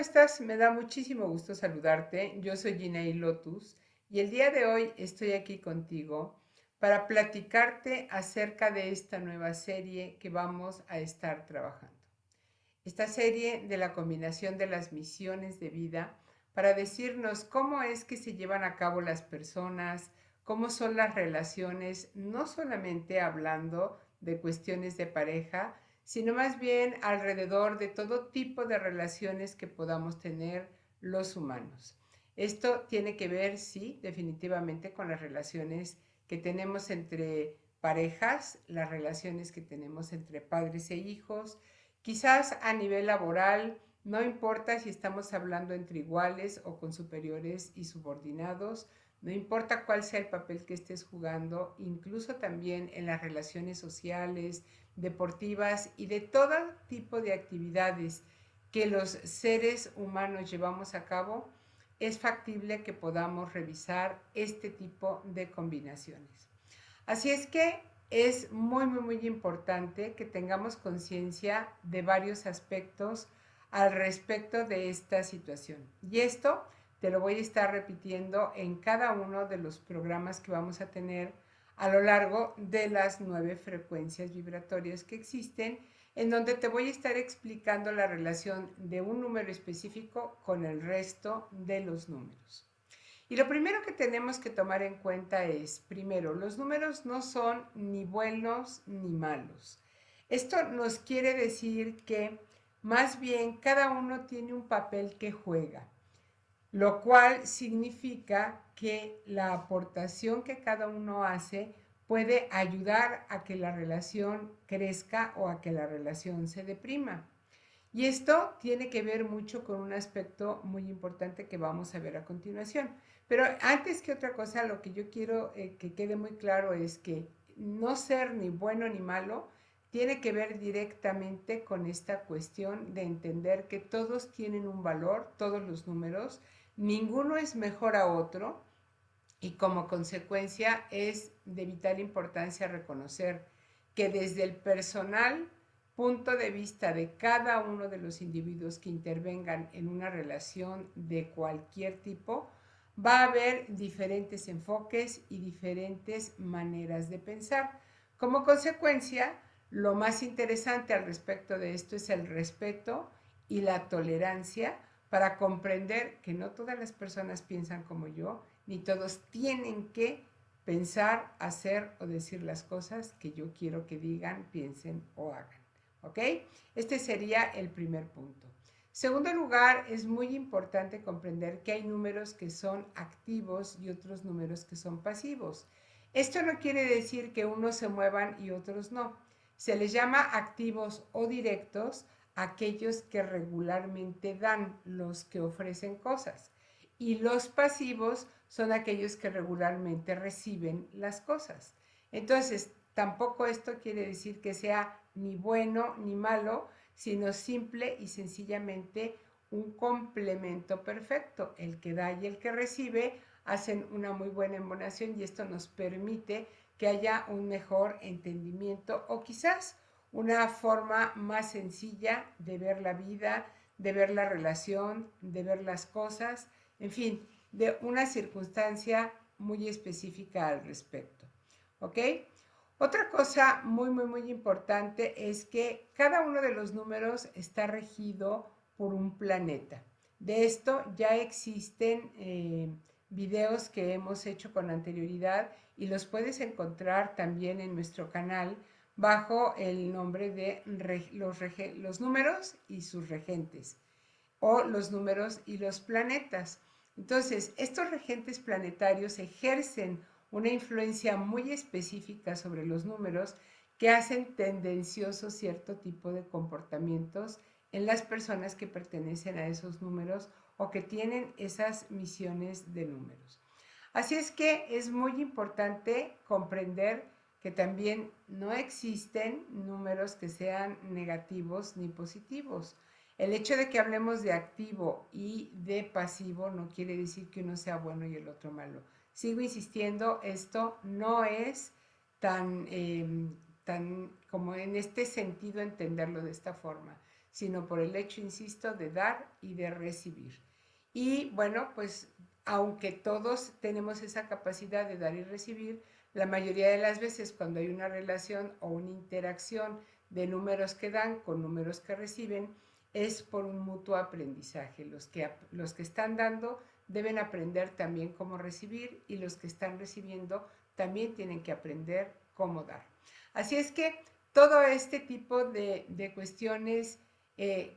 estás? Me da muchísimo gusto saludarte. Yo soy Ginaí Lotus y el día de hoy estoy aquí contigo para platicarte acerca de esta nueva serie que vamos a estar trabajando. Esta serie de la combinación de las misiones de vida para decirnos cómo es que se llevan a cabo las personas, cómo son las relaciones, no solamente hablando de cuestiones de pareja, sino más bien alrededor de todo tipo de relaciones que podamos tener los humanos. Esto tiene que ver, sí, definitivamente con las relaciones que tenemos entre parejas, las relaciones que tenemos entre padres e hijos, quizás a nivel laboral, no importa si estamos hablando entre iguales o con superiores y subordinados, no importa cuál sea el papel que estés jugando, incluso también en las relaciones sociales, deportivas y de todo tipo de actividades que los seres humanos llevamos a cabo, es factible que podamos revisar este tipo de combinaciones. Así es que es muy importante que tengamos conciencia de varios aspectos al respecto de esta situación. Y esto te lo voy a estar repitiendo en cada uno de los programas que vamos a tener a lo largo de las 9 frecuencias vibratorias que existen, en donde te voy a estar explicando la relación de un número específico con el resto de los números. Y lo primero que tenemos que tomar en cuenta es, primero, los números no son ni buenos ni malos. Esto nos quiere decir que más bien cada uno tiene un papel que juega, lo cual significa que la aportación que cada uno hace puede ayudar a que la relación crezca o a que la relación se deprima. Y esto tiene que ver mucho con un aspecto muy importante que vamos a ver a continuación. Pero antes que otra cosa, lo que yo quiero que quede muy claro es que no ser ni bueno ni malo tiene que ver directamente con esta cuestión de entender que todos tienen un valor, todos los números, ninguno es mejor a otro y como consecuencia es de vital importancia reconocer que desde el personal punto de vista de cada uno de los individuos que intervengan en una relación de cualquier tipo, va a haber diferentes enfoques y diferentes maneras de pensar. Como consecuencia, lo más interesante al respecto de esto es el respeto y la tolerancia para comprender que no todas las personas piensan como yo, ni todos tienen que pensar, hacer o decir las cosas que yo quiero que digan, piensen o hagan. ¿Ok? Este sería el primer punto. Segundo lugar, es muy importante comprender que hay números que son activos y otros números que son pasivos. Esto no quiere decir que unos se muevan y otros no. Se les llama activos o directos aquellos que regularmente dan, los que ofrecen cosas. Y los pasivos son aquellos que regularmente reciben las cosas. Entonces, tampoco esto quiere decir que sea ni bueno ni malo, sino simple y sencillamente un complemento perfecto. El que da y el que recibe hacen una muy buena embonación y esto nos permite que haya un mejor entendimiento o quizás una forma más sencilla de ver la vida, de ver la relación, de ver las cosas, en fin, de una circunstancia muy específica al respecto. ¿Ok? Otra cosa muy importante es que cada uno de los números está regido por un planeta. De esto ya existen videos que hemos hecho con anterioridad y los puedes encontrar también en nuestro canal bajo el nombre de los números y sus regentes o los números y los planetas. Entonces, estos regentes planetarios ejercen una influencia muy específica sobre los números que hacen tendencioso cierto tipo de comportamientos en las personas que pertenecen a esos números o que tienen esas misiones de números. Así es que es muy importante comprender que también no existen números que sean negativos ni positivos. El hecho de que hablemos de activo y de pasivo no quiere decir que uno sea bueno y el otro malo. Sigo insistiendo, esto no es tan como en este sentido entenderlo de esta forma, sino por el hecho, insisto, de dar y de recibir. Y bueno, pues aunque todos tenemos esa capacidad de dar y recibir, la mayoría de las veces cuando hay una relación o una interacción de números que dan con números que reciben, es por un mutuo aprendizaje. Los que están dando deben aprender también cómo recibir y los que están recibiendo también tienen que aprender cómo dar. Así es que todo este tipo de cuestiones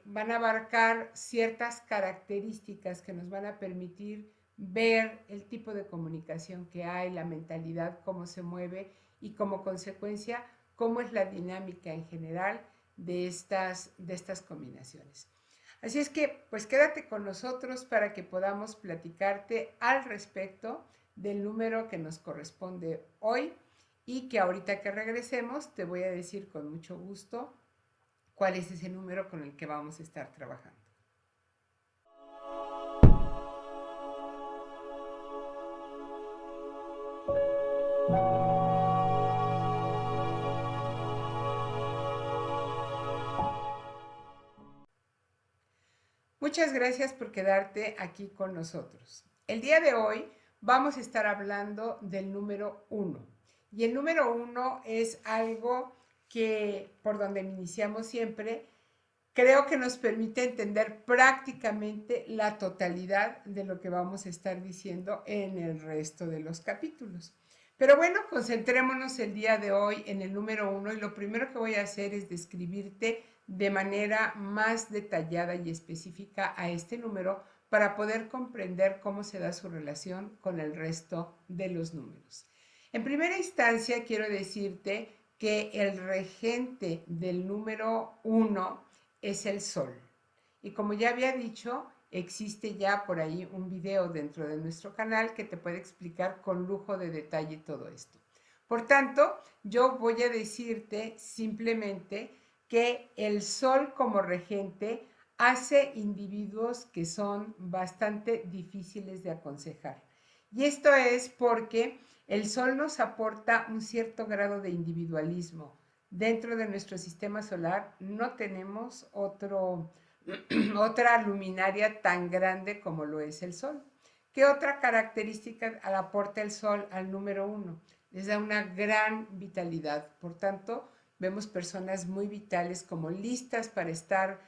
van a abarcar ciertas características que nos van a permitir ver el tipo de comunicación que hay, la mentalidad, cómo se mueve y como consecuencia cómo es la dinámica en general de estas combinaciones. Así es que, pues quédate con nosotros para que podamos platicarte al respecto del número que nos corresponde hoy y que ahorita que regresemos te voy a decir con mucho gusto cuál es ese número con el que vamos a estar trabajando. Muchas gracias por quedarte aquí con nosotros. El día de hoy vamos a estar hablando del número 1. Y el número 1 es algo que, por donde iniciamos siempre, creo que nos permite entender prácticamente la totalidad de lo que vamos a estar diciendo en el resto de los capítulos. Pero bueno, concentrémonos el día de hoy en el número 1 y lo primero que voy a hacer es describirte de manera más detallada y específica a este número para poder comprender cómo se da su relación con el resto de los números. En primera instancia, quiero decirte que el regente del número 1 es el Sol. Y como ya había dicho, existe ya por ahí un video dentro de nuestro canal que te puede explicar con lujo de detalle todo esto. Por tanto, yo voy a decirte simplemente que el Sol como regente hace individuos que son bastante difíciles de aconsejar. Y esto es porque el Sol nos aporta un cierto grado de individualismo. Dentro de nuestro sistema solar no tenemos otra luminaria tan grande como lo es el Sol. ¿Qué otra característica aporta el Sol al número 1? Les da una gran vitalidad. Por tanto, vemos personas muy vitales como listas para estar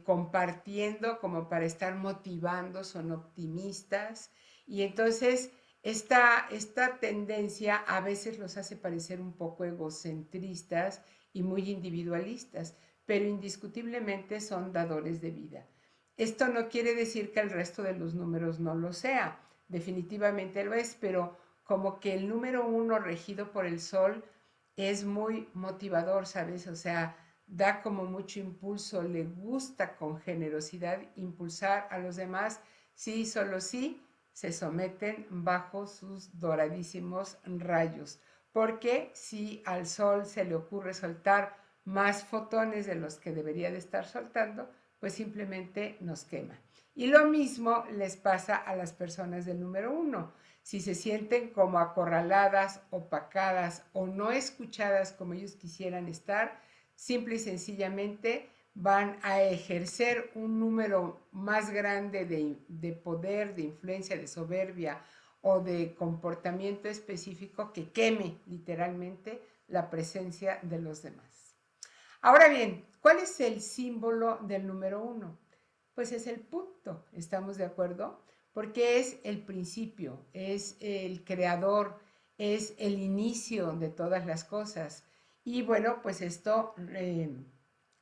compartiendo, como para estar motivando, son optimistas. Y entonces esta tendencia a veces los hace parecer un poco egocentristas y muy individualistas, pero indiscutiblemente son dadores de vida. Esto no quiere decir que el resto de los números no lo sea, definitivamente lo es, pero como que el número 1 regido por el Sol es muy motivador, ¿sabes? O sea, da como mucho impulso, le gusta con generosidad impulsar a los demás, sí, solo sí, se someten bajo sus doradísimos rayos. Porque si al Sol se le ocurre soltar más fotones de los que debería de estar soltando, pues simplemente nos quema. Y lo mismo les pasa a las personas del número 1. Si se sienten como acorraladas, opacadas o no escuchadas como ellos quisieran estar, simple y sencillamente van a ejercer un número más grande de poder, de influencia, de soberbia o de comportamiento específico que queme literalmente la presencia de los demás. Ahora bien, ¿cuál es el símbolo del número 1? Pues es el punto, ¿estamos de acuerdo? Porque es el principio, es el creador, es el inicio de todas las cosas. Y bueno, pues esto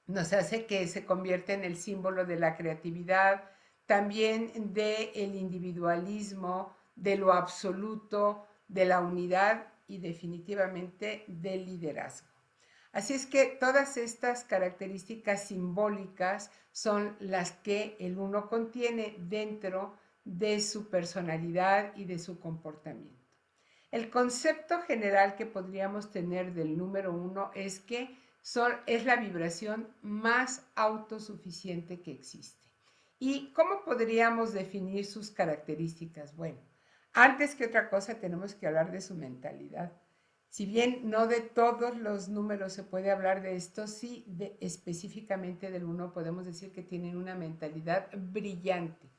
nos hace que se convierta en el símbolo de la creatividad, también del individualismo, de lo absoluto, de la unidad y definitivamente del liderazgo. Así es que todas estas características simbólicas son las que el uno contiene dentro de su personalidad y de su comportamiento. El concepto general que podríamos tener del número 1 es que es la vibración más autosuficiente que existe. ¿Y cómo podríamos definir sus características? Bueno, antes que otra cosa tenemos que hablar de su mentalidad. Si bien no de todos los números se puede hablar de esto, sí específicamente del uno podemos decir que tienen una mentalidad brillante.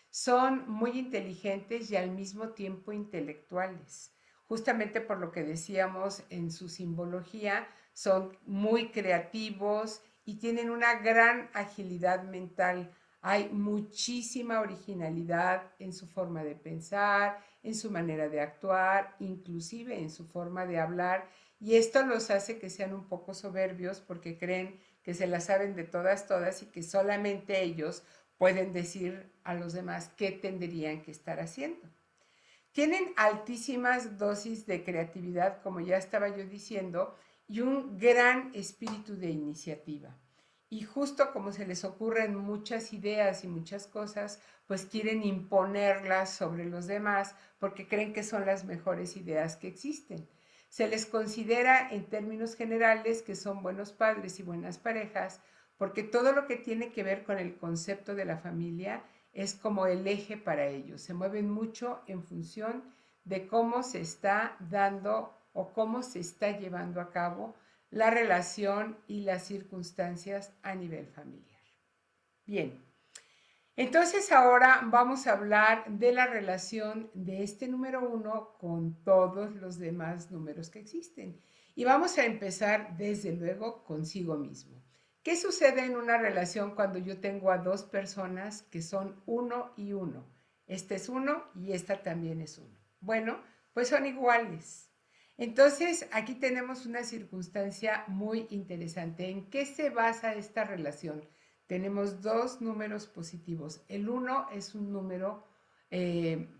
Son muy inteligentes y al mismo tiempo intelectuales. Justamente por lo que decíamos en su simbología, son muy creativos y tienen una gran agilidad mental. Hay muchísima originalidad en su forma de pensar, en su manera de actuar, inclusive en su forma de hablar, y esto los hace que sean un poco soberbios porque creen que se la saben de todas y que solamente ellos pueden decir a los demás qué tendrían que estar haciendo. Tienen altísimas dosis de creatividad, como ya estaba yo diciendo, y un gran espíritu de iniciativa. Y justo como se les ocurren muchas ideas y muchas cosas, pues quieren imponerlas sobre los demás porque creen que son las mejores ideas que existen. Se les considera en términos generales que son buenos padres y buenas parejas porque todo lo que tiene que ver con el concepto de la familia es como el eje para ellos. Se mueven mucho en función de cómo se está dando o cómo se está llevando a cabo la relación y las circunstancias a nivel familiar. Bien, entonces ahora vamos a hablar de la relación de este número uno con todos los demás números que existen. Y vamos a empezar desde luego consigo mismo. ¿Qué sucede en una relación cuando yo tengo a dos personas que son uno y uno? Este es uno y esta también es uno. Bueno, pues son iguales. Entonces, aquí tenemos una circunstancia muy interesante. ¿En qué se basa esta relación? Tenemos dos números positivos. El uno es un número,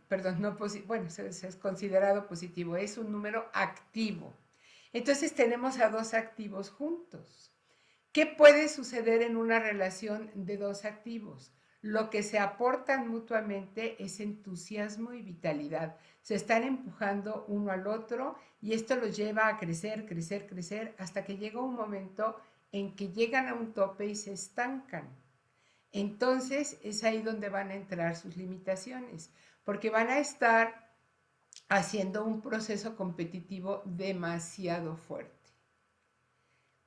perdón, no bueno, es considerado positivo, es un número activo. Entonces tenemos a dos activos juntos. ¿Qué puede suceder en una relación de dos activos? Lo que se aportan mutuamente es entusiasmo y vitalidad. Se están empujando uno al otro y esto los lleva a crecer, crecer, crecer, hasta que llega un momento en que llegan a un tope y se estancan. Entonces es ahí donde van a entrar sus limitaciones, porque van a estar haciendo un proceso competitivo demasiado fuerte.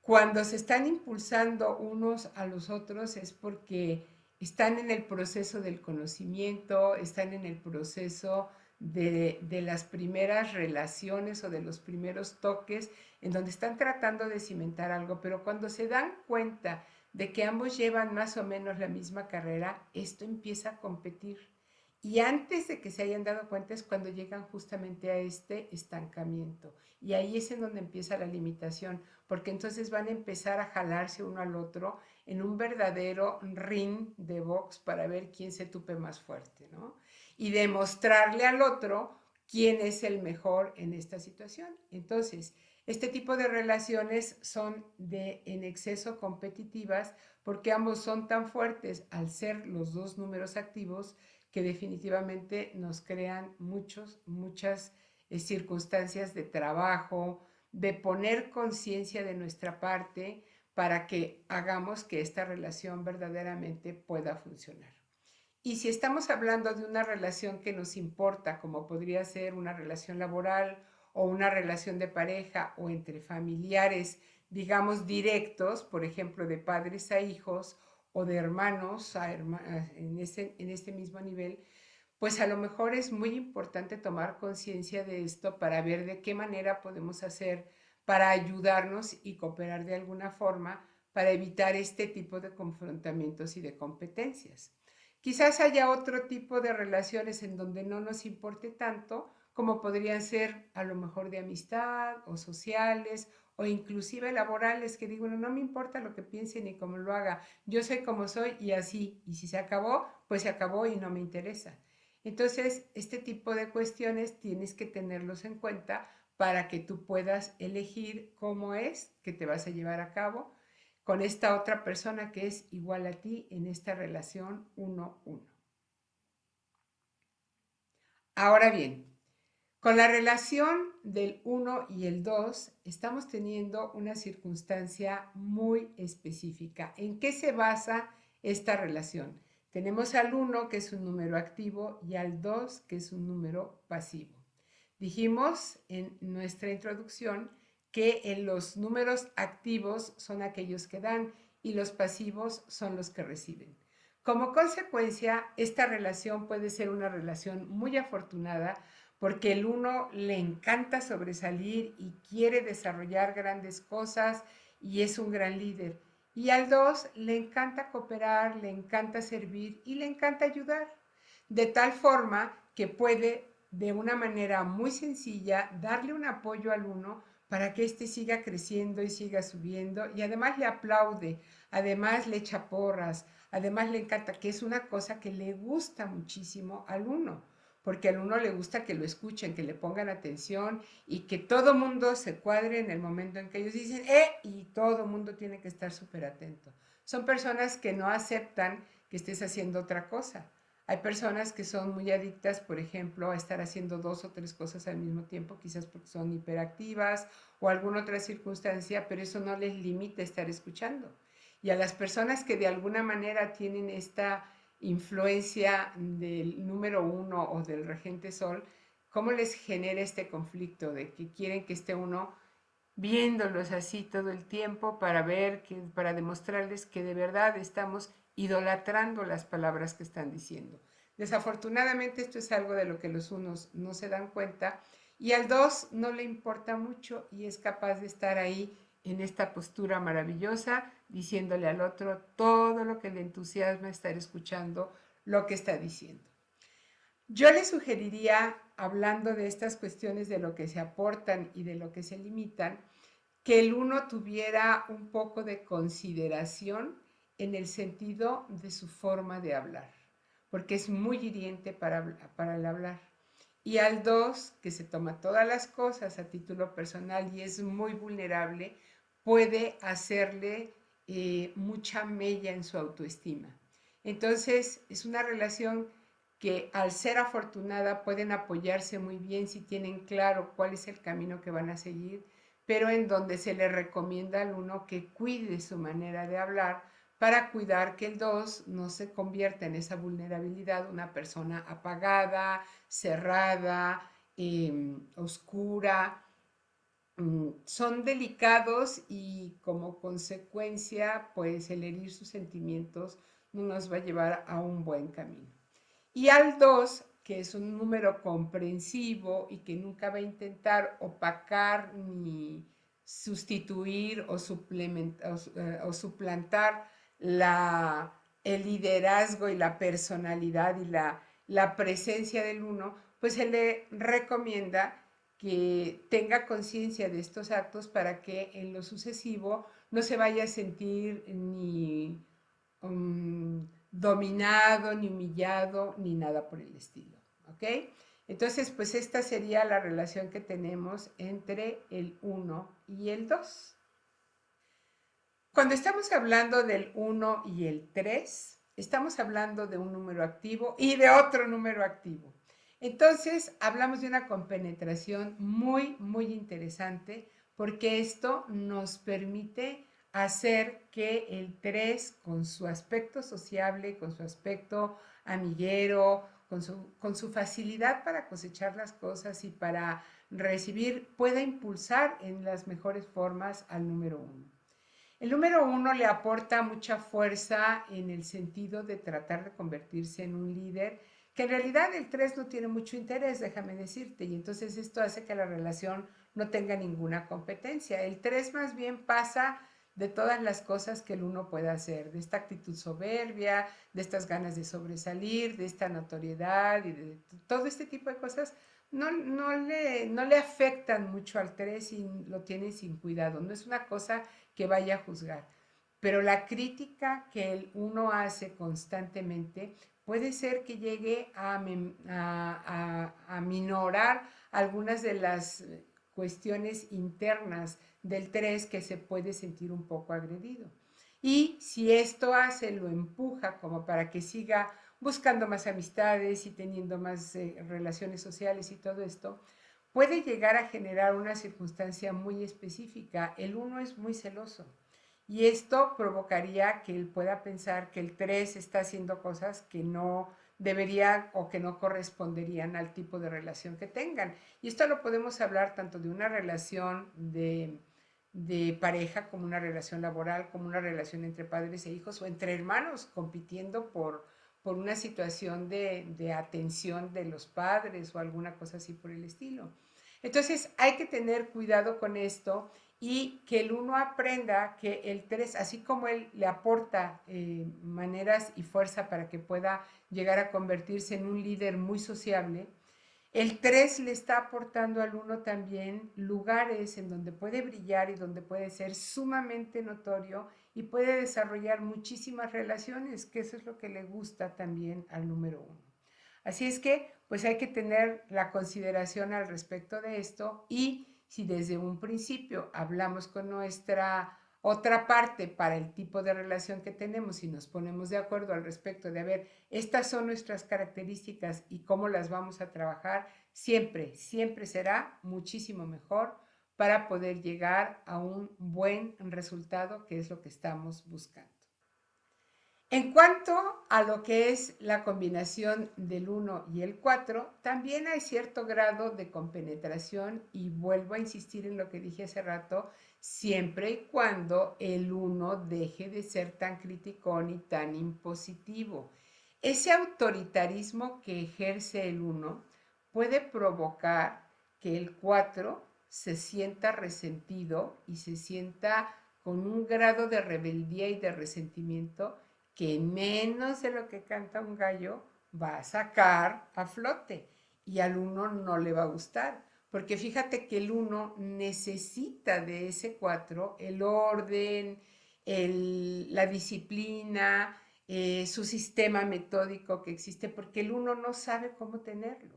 Cuando se están impulsando unos a los otros es porque están en el proceso del conocimiento, están en el proceso de las primeras relaciones o de los primeros toques en donde están tratando de cimentar algo, pero cuando se dan cuenta de que ambos llevan más o menos la misma carrera, esto empieza a competir. Y antes de que se hayan dado cuenta es cuando llegan justamente a este estancamiento. Y ahí es en donde empieza la limitación, porque entonces van a empezar a jalarse uno al otro en un verdadero ring de box para ver quién se tupe más fuerte, ¿no? Y demostrarle al otro quién es el mejor en esta situación. Entonces, este tipo de relaciones son en exceso competitivas porque ambos son tan fuertes al ser los dos números activos que definitivamente nos crean muchas circunstancias de trabajo, de poner conciencia de nuestra parte para que hagamos que esta relación verdaderamente pueda funcionar. Y si estamos hablando de una relación que nos importa, como podría ser una relación laboral o una relación de pareja o entre familiares, digamos, directos, por ejemplo, de padres a hijos o de hermanos en este mismo nivel, pues a lo mejor es muy importante tomar conciencia de esto para ver de qué manera podemos hacer para ayudarnos y cooperar de alguna forma para evitar este tipo de confrontamientos y de competencias. Quizás haya otro tipo de relaciones en donde no nos importe tanto, como podrían ser a lo mejor de amistad o sociales o inclusive laborales, que digo, no me importa lo que piense ni cómo lo haga, yo soy como soy y así, y si se acabó, pues se acabó y no me interesa. Entonces, este tipo de cuestiones tienes que tenerlos en cuenta para que tú puedas elegir cómo es que te vas a llevar a cabo con esta otra persona que es igual a ti en esta relación 1-1. Ahora bien, con la relación del 1 y el 2 estamos teniendo una circunstancia muy específica. ¿En qué se basa esta relación? Tenemos al 1 que es un número activo y al 2 que es un número pasivo. Dijimos en nuestra introducción que en los números activos son aquellos que dan y los pasivos son los que reciben. Como consecuencia, esta relación puede ser una relación muy afortunada porque el uno le encanta sobresalir y quiere desarrollar grandes cosas y es un gran líder. Y al dos le encanta cooperar, le encanta servir y le encanta ayudar, de tal forma que puede de una manera muy sencilla darle un apoyo al uno para que éste siga creciendo y siga subiendo y además le aplaude, además le echa porras, además le encanta, que es una cosa que le gusta muchísimo al uno, porque al uno le gusta que lo escuchen, que le pongan atención y que todo mundo se cuadre en el momento en que ellos dicen, y todo mundo tiene que estar súper atento. Son personas que no aceptan que estés haciendo otra cosa. Hay personas que son muy adictas, por ejemplo, a estar haciendo dos o tres cosas al mismo tiempo, quizás porque son hiperactivas o alguna otra circunstancia, pero eso no les limita estar escuchando. Y a las personas que de alguna manera tienen esta influencia del número uno o del regente sol, ¿cómo les genera este conflicto de que quieren que esté uno viéndolos así todo el tiempo para ver, para demostrarles que de verdad estamos idolatrando las palabras que están diciendo? Desafortunadamente esto es algo de lo que los unos no se dan cuenta y al dos no le importa mucho y es capaz de estar ahí en esta postura maravillosa diciéndole al otro todo lo que le entusiasma estar escuchando lo que está diciendo. Yo le sugeriría, hablando de estas cuestiones de lo que se aportan y de lo que se limitan, que el uno tuviera un poco de consideración en el sentido de su forma de hablar, porque es muy hiriente para el hablar. Y al dos, que se toma todas las cosas a título personal y es muy vulnerable, puede hacerle mucha mella en su autoestima. Entonces, es una relación que al ser afortunada pueden apoyarse muy bien si tienen claro cuál es el camino que van a seguir, pero en donde se le recomienda al uno que cuide su manera de hablar para cuidar que el dos no se convierta en esa vulnerabilidad, una persona apagada, cerrada, oscura. Son delicados y como consecuencia, pues el herir sus sentimientos no nos va a llevar a un buen camino. Y al 2, que es un número comprensivo y que nunca va a intentar opacar ni sustituir o suplantar el liderazgo y la personalidad y la presencia del uno, pues se le recomienda que tenga conciencia de estos actos para que en lo sucesivo no se vaya a sentir ni dominado, ni humillado, ni nada por el estilo. ¿Ok? Entonces, pues esta sería la relación que tenemos entre el uno y el 2. Cuando estamos hablando del uno y el 3, estamos hablando de un número activo y de otro número activo. Entonces, hablamos de una compenetración muy, muy interesante porque esto nos permite hacer que el 3, con su aspecto sociable, con su aspecto amiguero, con su facilidad para cosechar las cosas y para recibir, pueda impulsar en las mejores formas al número 1. El número 1 le aporta mucha fuerza en el sentido de tratar de convertirse en un líder, que en realidad el 3 no tiene mucho interés, déjame decirte, y entonces esto hace que la relación no tenga ninguna competencia. El 3 más bien pasa de todas las cosas que el uno puede hacer, de esta actitud soberbia, de estas ganas de sobresalir, de esta notoriedad y de todo este tipo de cosas. No le afectan mucho al 3 y lo tiene sin cuidado. No es una cosa que vaya a juzgar. Pero la crítica que el uno hace constantemente puede ser que llegue a minorar algunas de las cuestiones internas del 3 que se puede sentir un poco agredido. Y si esto hace, lo empuja como para que siga buscando más amistades y teniendo más relaciones sociales y todo esto, puede llegar a generar una circunstancia muy específica. El uno es muy celoso y esto provocaría que él pueda pensar que el 3 está haciendo cosas que no debería o que no corresponderían al tipo de relación que tengan. Y esto lo podemos hablar tanto de una relación de pareja como una relación laboral, como una relación entre padres e hijos o entre hermanos compitiendo por una situación de atención de los padres o alguna cosa así por el estilo. Entonces hay que tener cuidado con esto y que el uno aprenda que el 3, así como él le aporta maneras y fuerza para que pueda llegar a convertirse en un líder muy sociable, el 3 le está aportando al uno también lugares en donde puede brillar y donde puede ser sumamente notorio y puede desarrollar muchísimas relaciones, que eso es lo que le gusta también al número uno. Así es que, pues hay que tener la consideración al respecto de esto y si desde un principio hablamos con nuestra otra parte para el tipo de relación que tenemos y nos ponemos de acuerdo al respecto de, a ver, estas son nuestras características y cómo las vamos a trabajar, siempre, siempre será muchísimo mejor para poder llegar a un buen resultado, que es lo que estamos buscando. En cuanto a lo que es la combinación del uno y el 4, también hay cierto grado de compenetración y vuelvo a insistir en lo que dije hace rato, siempre y cuando el uno deje de ser tan criticón y tan impositivo. Ese autoritarismo que ejerce el uno puede provocar que el 4 se sienta resentido y se sienta con un grado de rebeldía y de resentimiento que menos de lo que canta un gallo va a sacar a flote y al uno no le va a gustar. Porque fíjate que el uno necesita de ese 4 el orden, la disciplina, su sistema metódico que existe, porque el uno no sabe cómo tenerlo.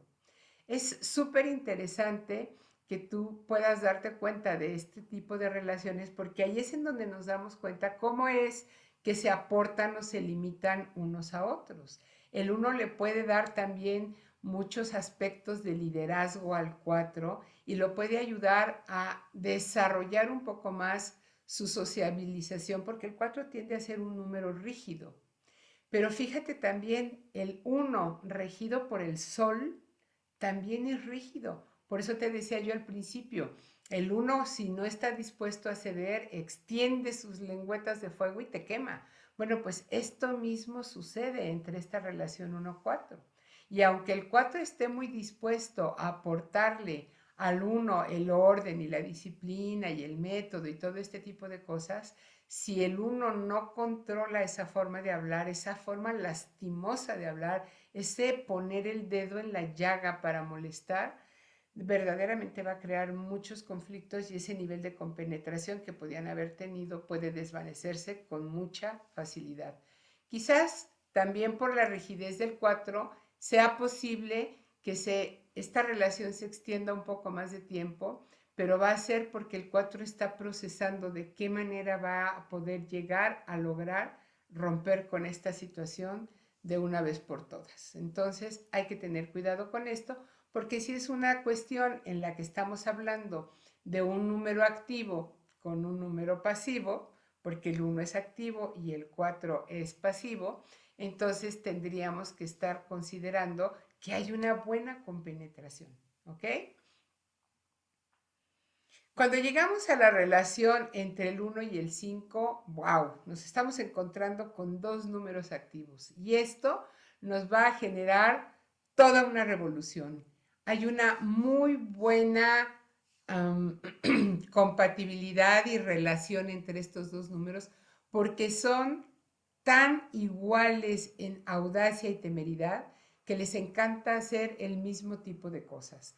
Es súper interesante que tú puedas darte cuenta de este tipo de relaciones, porque ahí es en donde nos damos cuenta cómo es que se aportan o se limitan unos a otros. El uno le puede dar también muchos aspectos de liderazgo al 4 y lo puede ayudar a desarrollar un poco más su sociabilización, porque el 4 tiende a ser un número rígido. Pero fíjate también, el uno regido por el sol también es rígido. Por eso te decía yo al principio, el uno si no está dispuesto a ceder, extiende sus lengüetas de fuego y te quema. Bueno, pues esto mismo sucede entre esta relación uno cuatro. Y aunque el 4 esté muy dispuesto a aportarle al uno el orden y la disciplina y el método y todo este tipo de cosas, si el uno no controla esa forma de hablar, esa forma lastimosa de hablar, ese poner el dedo en la llaga para molestar, verdaderamente va a crear muchos conflictos y ese nivel de compenetración que podían haber tenido puede desvanecerse con mucha facilidad. Quizás también por la rigidez del 4 sea posible que esta relación se extienda un poco más de tiempo, pero va a ser porque el 4 está procesando de qué manera va a poder llegar a lograr romper con esta situación de una vez por todas. Entonces hay que tener cuidado con esto, porque si es una cuestión en la que estamos hablando de un número activo con un número pasivo, porque el 1 es activo y el 4 es pasivo, entonces tendríamos que estar considerando que hay una buena compenetración, ¿ok? Cuando llegamos a la relación entre el 1 y el 5, wow, nos estamos encontrando con dos números activos y esto nos va a generar toda una revolución. Hay una muy buena um, compatibilidad y relación entre estos dos números porque son tan iguales en audacia y temeridad que les encanta hacer el mismo tipo de cosas.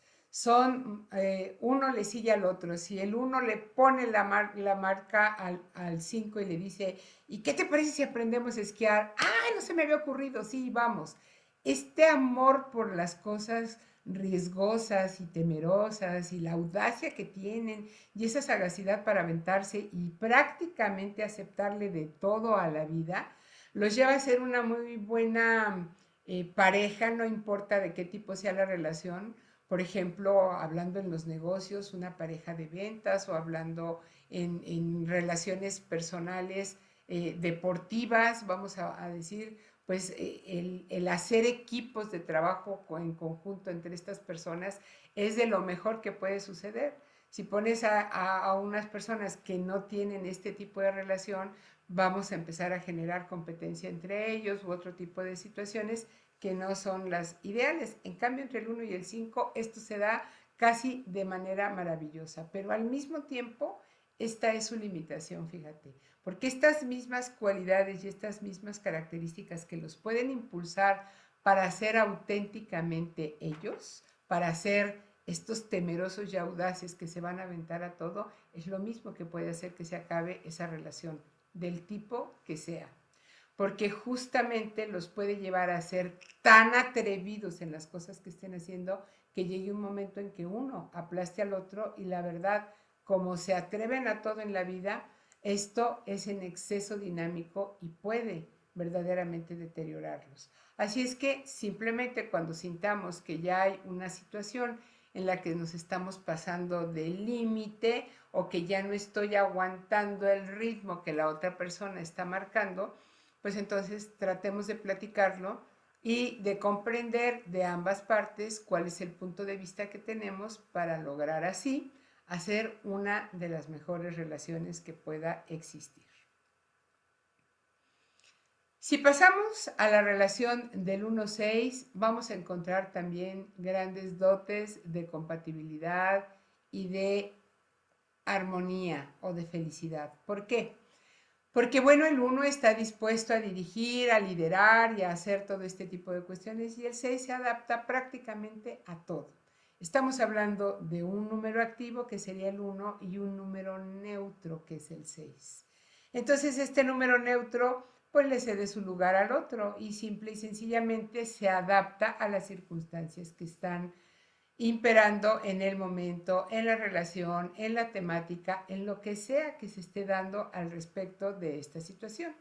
Uno le sigue al otro. Si el uno le pone la marca al 5 y le dice, ¿y qué te parece si aprendemos a esquiar? ¡Ay, no se me había ocurrido! Sí, vamos. Este amor por las cosas riesgosas y temerosas y la audacia que tienen y esa sagacidad para aventarse y prácticamente aceptarle de todo a la vida, los lleva a ser una muy buena pareja, no importa de qué tipo sea la relación. Por ejemplo, hablando en los negocios, una pareja de ventas o hablando en relaciones personales, deportivas, vamos a decir, pues el hacer equipos de trabajo en conjunto entre estas personas es de lo mejor que puede suceder. Si pones a unas personas que no tienen este tipo de relación, vamos a empezar a generar competencia entre ellos u otro tipo de situaciones que no son las ideales. En cambio, entre el 1 y el 5, esto se da casi de manera maravillosa, pero al mismo tiempo, esta es su limitación, fíjate, porque estas mismas cualidades y estas mismas características que los pueden impulsar para ser auténticamente ellos, para ser estos temerosos y audaces que se van a aventar a todo, es lo mismo que puede hacer que se acabe esa relación, del tipo que sea, porque justamente los puede llevar a ser tan atrevidos en las cosas que estén haciendo que llegue un momento en que uno aplaste al otro y la verdad, como se atreven a todo en la vida, esto es en exceso dinámico y puede verdaderamente deteriorarlos. Así es que simplemente cuando sintamos que ya hay una situación en la que nos estamos pasando del límite o que ya no estoy aguantando el ritmo que la otra persona está marcando, pues entonces tratemos de platicarlo y de comprender de ambas partes cuál es el punto de vista que tenemos para lograr así hacer una de las mejores relaciones que pueda existir. Si pasamos a la relación del 1-6, vamos a encontrar también grandes dotes de compatibilidad y de armonía o de felicidad. ¿Por qué? Porque bueno, el 1 está dispuesto a dirigir, a liderar y a hacer todo este tipo de cuestiones y el 6 se adapta prácticamente a todo. Estamos hablando de un número activo que sería el 1 y un número neutro que es el 6. Entonces este número neutro pues le cede su lugar al otro y simple y sencillamente se adapta a las circunstancias que están imperando en el momento, en la relación, en la temática, en lo que sea que se esté dando al respecto de esta situación.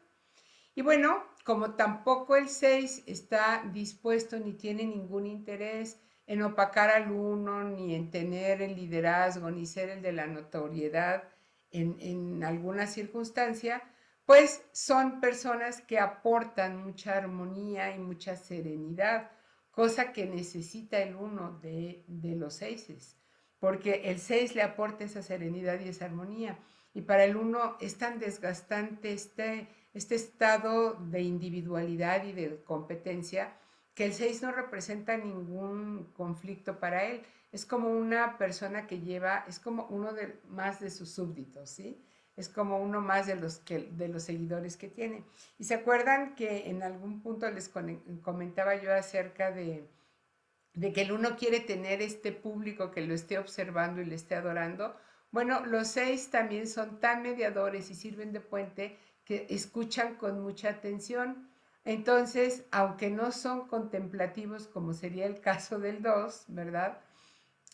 Y bueno, como tampoco el 6 está dispuesto ni tiene ningún interés en opacar al uno, ni en tener el liderazgo, ni ser el de la notoriedad en alguna circunstancia, pues son personas que aportan mucha armonía y mucha serenidad, cosa que necesita el uno de los seises, porque el 6 le aporta esa serenidad y esa armonía. Y para el uno es tan desgastante este estado de individualidad y de competencia que el 6 no representa ningún conflicto para él. Es como una persona que lleva, es como uno más de sus súbditos, ¿sí? Es como uno más de los seguidores que tiene. Y se acuerdan que en algún punto les comentaba yo acerca de que el uno quiere tener este público que lo esté observando y le esté adorando. Bueno, los 6 también son tan mediadores y sirven de puente que escuchan con mucha atención. Entonces, aunque no son contemplativos como sería el caso del 2, ¿verdad?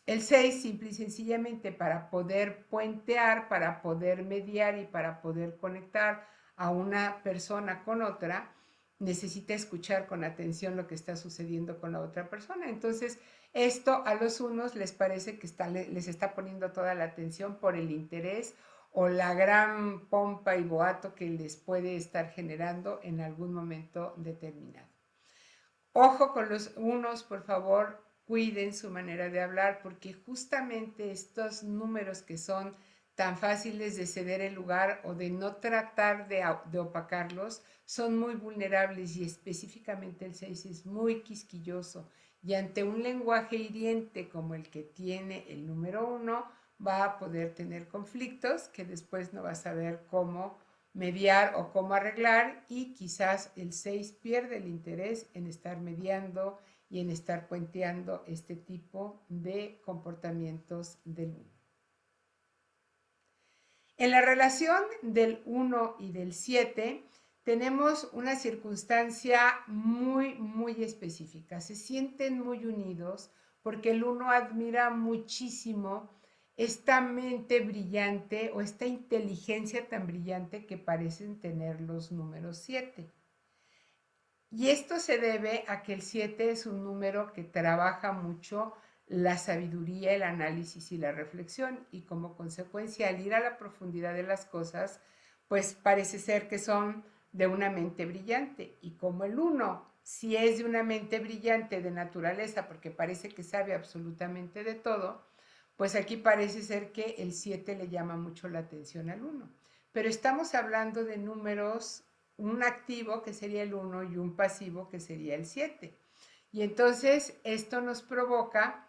El 6 simple y sencillamente para poder puentear, para poder mediar y para poder conectar a una persona con otra, necesita escuchar con atención lo que está sucediendo con la otra persona. Entonces, esto a los unos les parece que les está poniendo toda la atención por el interés o la gran pompa y boato que les puede estar generando en algún momento determinado. Ojo con los unos, por favor, cuiden su manera de hablar porque justamente estos números que son tan fáciles de ceder el lugar o de no tratar de opacarlos son muy vulnerables y específicamente el 6 es muy quisquilloso y ante un lenguaje hiriente como el que tiene el número 1 va a poder tener conflictos que después no va a saber cómo mediar o cómo arreglar y quizás el 6 pierde el interés en estar mediando y en estar puenteando este tipo de comportamientos del 1. En la relación del 1 y del 7 tenemos una circunstancia muy específica. Se sienten muy unidos porque el 1 admira muchísimo esta mente brillante o esta inteligencia tan brillante que parecen tener los números 7. Y esto se debe a que el 7 es un número que trabaja mucho la sabiduría, el análisis y la reflexión y como consecuencia al ir a la profundidad de las cosas, pues parece ser que son de una mente brillante. Y como el uno, si es de una mente brillante de naturaleza, porque parece que sabe absolutamente de todo, pues aquí parece ser que el 7 le llama mucho la atención al uno. Pero estamos hablando de números, un activo que sería el uno y un pasivo que sería el 7. Y entonces esto nos provoca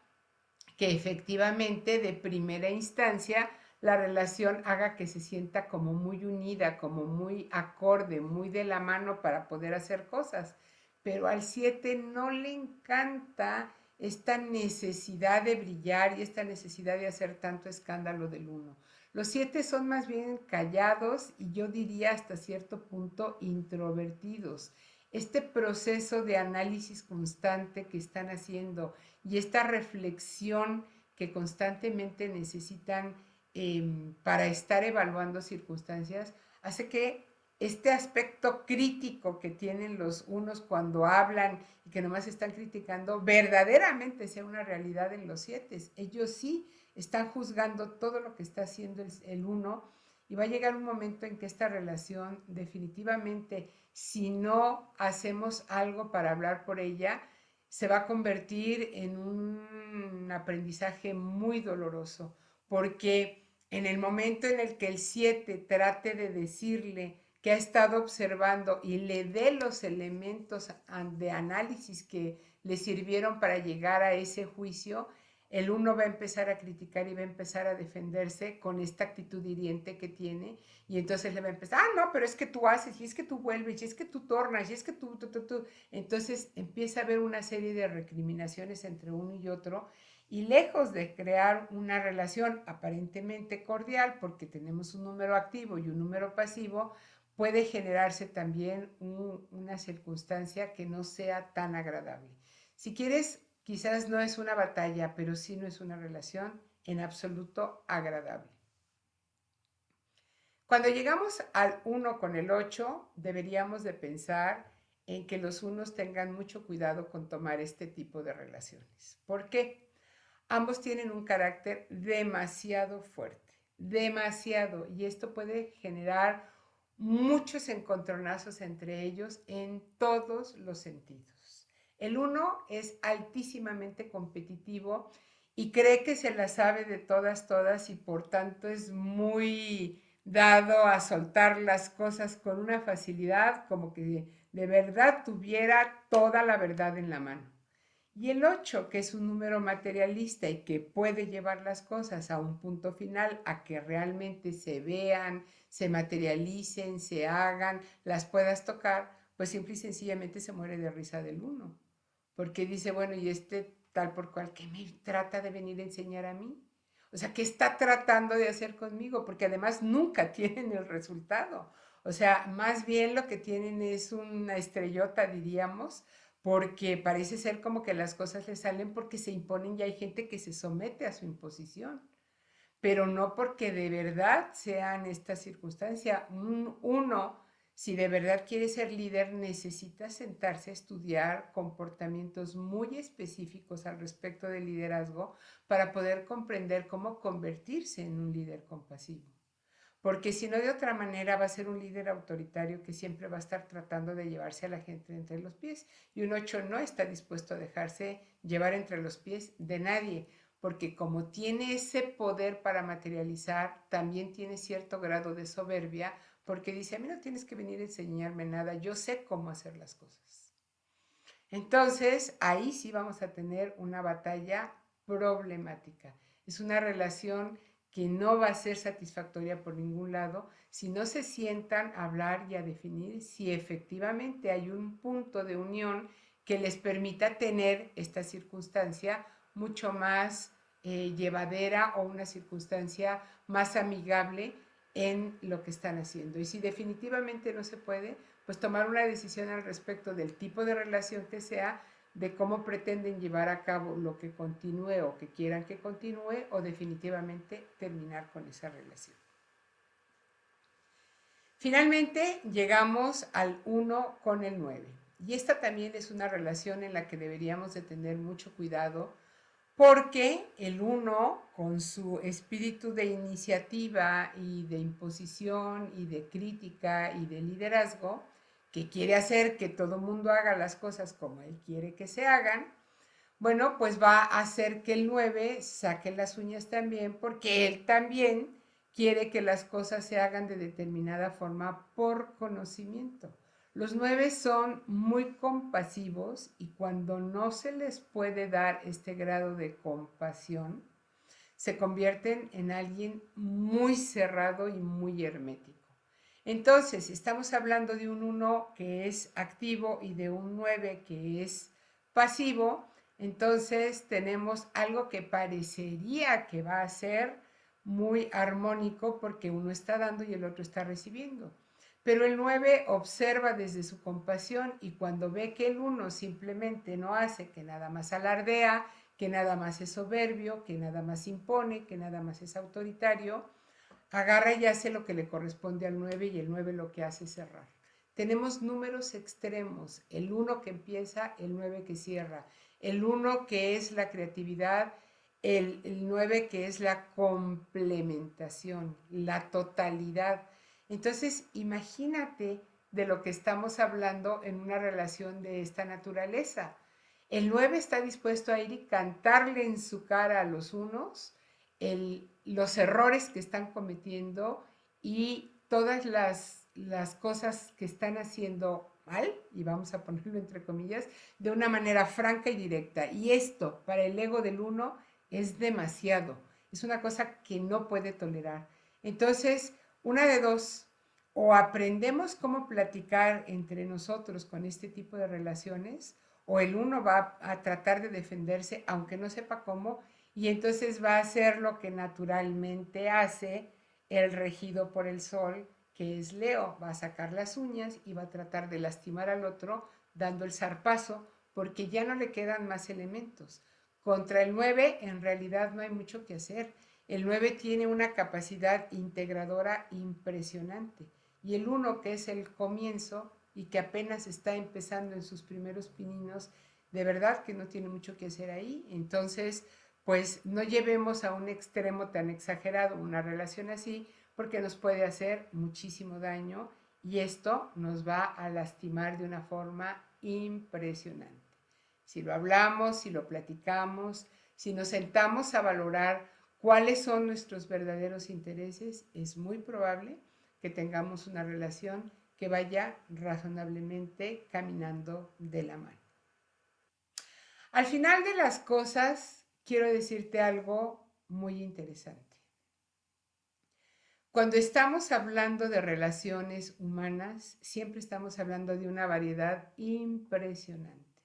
que efectivamente de primera instancia la relación haga que se sienta como muy unida, como muy acorde, muy de la mano para poder hacer cosas. Pero al 7 no le encanta esta necesidad de brillar y esta necesidad de hacer tanto escándalo del uno. Los 7 son más bien callados y yo diría hasta cierto punto introvertidos. Este proceso de análisis constante que están haciendo y esta reflexión que constantemente necesitan para estar evaluando circunstancias, hace que este aspecto crítico que tienen los unos cuando hablan y que nomás están criticando, verdaderamente sea una realidad en los 7. Ellos sí están juzgando todo lo que está haciendo el uno y va a llegar un momento en que esta relación definitivamente, si no hacemos algo para hablar por ella, se va a convertir en un aprendizaje muy doloroso, porque en el momento en el que el 7 trate de decirle que ha estado observando y le dé los elementos de análisis que le sirvieron para llegar a ese juicio, el uno va a empezar a criticar y va a empezar a defenderse con esta actitud hiriente que tiene, y entonces le va a empezar, no, pero es que tú haces, y es que tú vuelves, y es que tú tornas, y es que tú. Entonces empieza a haber una serie de recriminaciones entre uno y otro, y lejos de crear una relación aparentemente cordial, porque tenemos un número activo y un número pasivo, puede generarse también una circunstancia que no sea tan agradable. Si quieres, quizás no es una batalla, pero sí no es una relación en absoluto agradable. Cuando llegamos al uno con el 8, deberíamos de pensar en que los unos tengan mucho cuidado con tomar este tipo de relaciones. ¿Por qué? Ambos tienen un carácter demasiado fuerte, demasiado, y esto puede generar muchos encontronazos entre ellos en todos los sentidos. El uno es altísimamente competitivo y cree que se la sabe de todas, y por tanto es muy dado a soltar las cosas con una facilidad como que de verdad tuviera toda la verdad en la mano. Y el 8, que es un número materialista y que puede llevar las cosas a un punto final, a que realmente se vean, se materialicen, se hagan, las puedas tocar, pues simple y sencillamente se muere de risa del uno. Porque dice, bueno, y este tal por cual, ¿qué me trata de venir a enseñar a mí? O sea, ¿qué está tratando de hacer conmigo? Porque además nunca tienen el resultado. O sea, más bien lo que tienen es una estrellota, diríamos, porque parece ser como que las cosas le salen porque se imponen y hay gente que se somete a su imposición, pero no porque de verdad sean esta circunstancia. Uno, si de verdad quiere ser líder, necesita sentarse a estudiar comportamientos muy específicos al respecto del liderazgo para poder comprender cómo convertirse en un líder compasivo. Porque si no, de otra manera va a ser un líder autoritario que siempre va a estar tratando de llevarse a la gente entre los pies. Y un 8 no está dispuesto a dejarse llevar entre los pies de nadie, porque como tiene ese poder para materializar, también tiene cierto grado de soberbia, porque dice, a mí no tienes que venir a enseñarme nada, yo sé cómo hacer las cosas. Entonces, ahí sí vamos a tener una batalla problemática. Es una relación que no va a ser satisfactoria por ningún lado si no se sientan a hablar y a definir si efectivamente hay un punto de unión que les permita tener esta circunstancia mucho más llevadera o una circunstancia más amigable en lo que están haciendo. Y si definitivamente no se puede, pues tomar una decisión al respecto del tipo de relación que sea, de cómo pretenden llevar a cabo lo que continúe o que quieran que continúe, o definitivamente terminar con esa relación. Finalmente llegamos al uno con el 9. Y esta también es una relación en la que deberíamos de tener mucho cuidado, porque el uno, con su espíritu de iniciativa y de imposición y de crítica y de liderazgo, que quiere hacer que todo el mundo haga las cosas como él quiere que se hagan, bueno, pues va a hacer que el 9 saque las uñas también, porque él también quiere que las cosas se hagan de determinada forma por conocimiento. Los 9 son muy compasivos y cuando no se les puede dar este grado de compasión, se convierten en alguien muy cerrado y muy hermético. Entonces, estamos hablando de un 1 que es activo y de un 9 que es pasivo. Entonces, tenemos algo que parecería que va a ser muy armónico porque uno está dando y el otro está recibiendo. Pero el 9 observa desde su compasión y cuando ve que el 1 simplemente no hace, que nada más alardea, que nada más es soberbio, que nada más impone, que nada más es autoritario, agarra y hace lo que le corresponde al 9 y el 9 lo que hace es cerrar. Tenemos números extremos, el 1 que empieza, el 9 que cierra, el 1 que es la creatividad, el 9 que es la complementación, la totalidad. Entonces, imagínate de lo que estamos hablando en una relación de esta naturaleza. El 9 está dispuesto a ir y cantarle en su cara a los unos los errores que están cometiendo y todas las cosas que están haciendo mal, y vamos a ponerlo entre comillas, de una manera franca y directa. Y esto para el ego del uno es demasiado, es una cosa que no puede tolerar. Entonces, una de dos, o aprendemos cómo platicar entre nosotros con este tipo de relaciones, o el uno va a tratar de defenderse aunque no sepa cómo, y entonces va a hacer lo que naturalmente hace el regido por el sol, que es Leo, va a sacar las uñas y va a tratar de lastimar al otro dando el zarpazo, porque ya no le quedan más elementos. Contra el 9 en realidad no hay mucho que hacer. El 9 tiene una capacidad integradora impresionante y el 1, que es el comienzo y que apenas está empezando en sus primeros pininos, de verdad que no tiene mucho que hacer ahí. Entonces, pues no llevemos a un extremo tan exagerado una relación así, porque nos puede hacer muchísimo daño y esto nos va a lastimar de una forma impresionante. Si lo hablamos, si lo platicamos, si nos sentamos a valorar cuáles son nuestros verdaderos intereses, es muy probable que tengamos una relación que vaya razonablemente caminando de la mano. Al final de las cosas, quiero decirte algo muy interesante. Cuando estamos hablando de relaciones humanas, siempre estamos hablando de una variedad impresionante.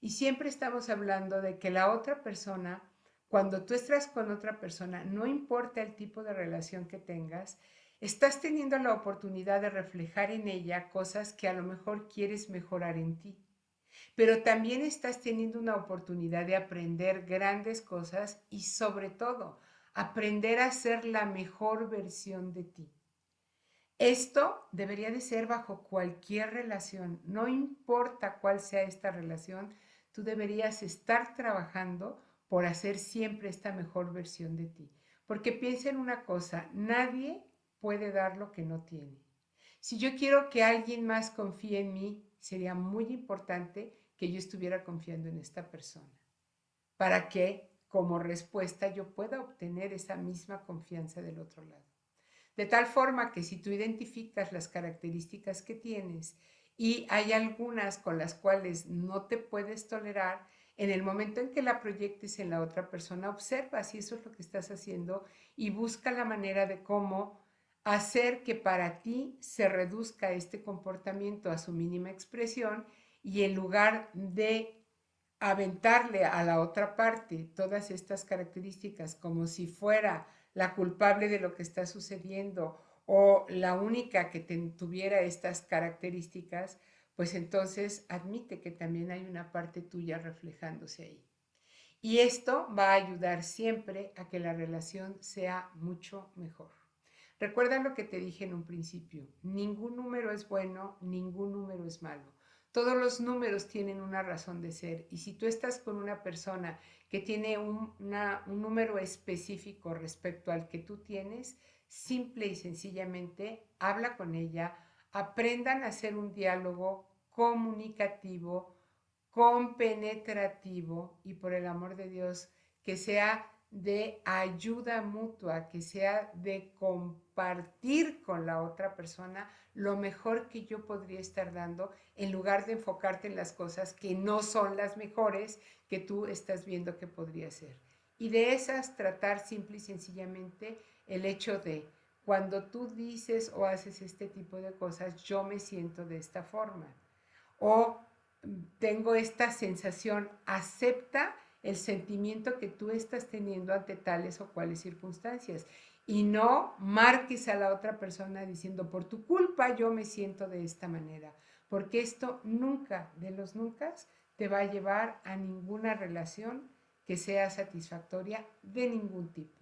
Y siempre estamos hablando de que la otra persona, cuando tú estás con otra persona, no importa el tipo de relación que tengas, estás teniendo la oportunidad de reflejar en ella cosas que a lo mejor quieres mejorar en ti. Pero también estás teniendo una oportunidad de aprender grandes cosas y sobre todo aprender a ser la mejor versión de ti. Esto debería de ser bajo cualquier relación, no importa cuál sea esta relación, tú deberías estar trabajando por hacer siempre esta mejor versión de ti. Porque piensa en una cosa, nadie puede dar lo que no tiene. Si yo quiero que alguien más confíe en mí, sería muy importante que yo estuviera confiando en esta persona, para que como respuesta yo pueda obtener esa misma confianza del otro lado. De tal forma que si tú identificas las características que tienes y hay algunas con las cuales no te puedes tolerar, en el momento en que la proyectes en la otra persona, observa si eso es lo que estás haciendo y busca la manera de cómo hacer que para ti se reduzca este comportamiento a su mínima expresión y en lugar de aventarle a la otra parte todas estas características como si fuera la culpable de lo que está sucediendo o la única que tuviera estas características, pues entonces admite que también hay una parte tuya reflejándose ahí. Y esto va a ayudar siempre a que la relación sea mucho mejor. Recuerda lo que te dije en un principio, ningún número es bueno, ningún número es malo. Todos los números tienen una razón de ser y si tú estás con una persona que tiene un número específico respecto al que tú tienes, simple y sencillamente habla con ella, aprendan a hacer un diálogo comunicativo, compenetrativo y por el amor de Dios, que sea de ayuda mutua, que sea de compartir con la otra persona lo mejor que yo podría estar dando, en lugar de enfocarte en las cosas que no son las mejores que tú estás viendo que podría ser. Y de esas tratar simple y sencillamente el hecho de cuando tú dices o haces este tipo de cosas, yo me siento de esta forma. O tengo esta sensación, acepta el sentimiento que tú estás teniendo ante tales o cuales circunstancias. Y no marques a la otra persona diciendo, por tu culpa yo me siento de esta manera. Porque esto nunca, de los nunca, te va a llevar a ninguna relación que sea satisfactoria de ningún tipo.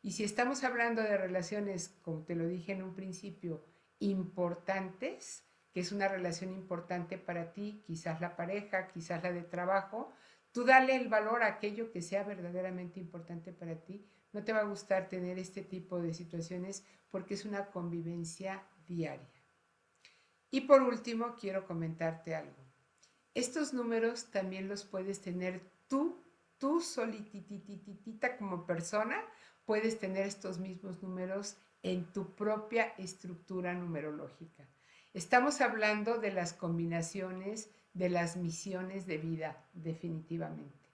Y si estamos hablando de relaciones, como te lo dije en un principio, importantes, que es una relación importante para ti, quizás la pareja, quizás la de trabajo, tú dale el valor a aquello que sea verdaderamente importante para ti. No te va a gustar tener este tipo de situaciones porque es una convivencia diaria. Y por último, quiero comentarte algo. Estos números también los puedes tener tú solitititita como persona, puedes tener estos mismos números en tu propia estructura numerológica. Estamos hablando de las combinaciones de las misiones de vida, definitivamente.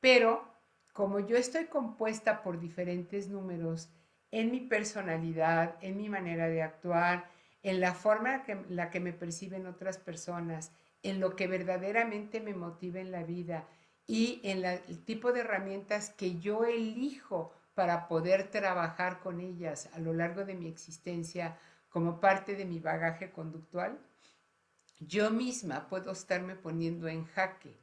Pero como yo estoy compuesta por diferentes números en mi personalidad, en mi manera de actuar, en la forma en la que me perciben otras personas, en lo que verdaderamente me motiva en la vida y en el tipo de herramientas que yo elijo para poder trabajar con ellas a lo largo de mi existencia como parte de mi bagaje conductual, yo misma puedo estarme poniendo en jaque.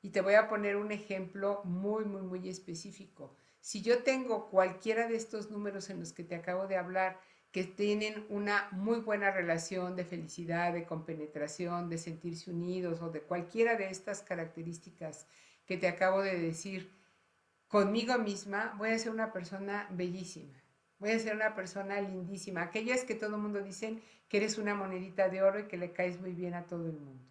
Y te voy a poner un ejemplo muy específico. Si yo tengo cualquiera de estos números en los que te acabo de hablar, que tienen una muy buena relación de felicidad, de compenetración, de sentirse unidos o de cualquiera de estas características que te acabo de decir, conmigo misma voy a ser una persona bellísima, voy a ser una persona lindísima, aquellas que todo el mundo dicen que eres una monedita de oro y que le caes muy bien a todo el mundo.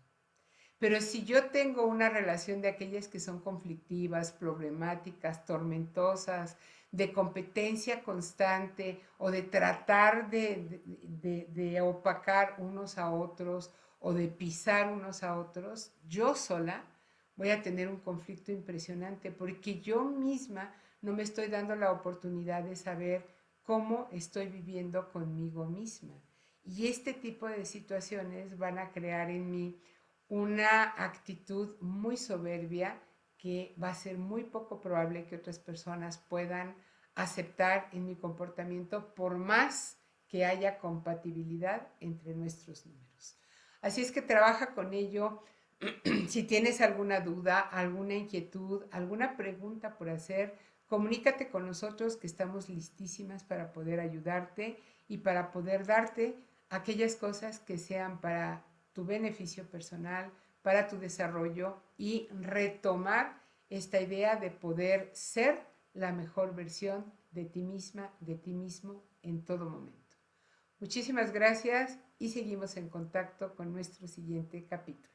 Pero si yo tengo una relación de aquellas que son conflictivas, problemáticas, tormentosas, de competencia constante o de tratar de opacar unos a otros o de pisar unos a otros, yo sola voy a tener un conflicto impresionante porque yo misma no me estoy dando la oportunidad de saber cómo estoy viviendo conmigo misma. Y este tipo de situaciones van a crear en mí una actitud muy soberbia que va a ser muy poco probable que otras personas puedan aceptar en mi comportamiento por más que haya compatibilidad entre nuestros números. Así es que trabaja con ello. Si tienes alguna duda, alguna inquietud, alguna pregunta por hacer, comunícate con nosotros que estamos listísimas para poder ayudarte y para poder darte aquellas cosas que sean para tu beneficio personal, para tu desarrollo y retomar esta idea de poder ser la mejor versión de ti misma, de ti mismo en todo momento. Muchísimas gracias y seguimos en contacto con nuestro siguiente capítulo.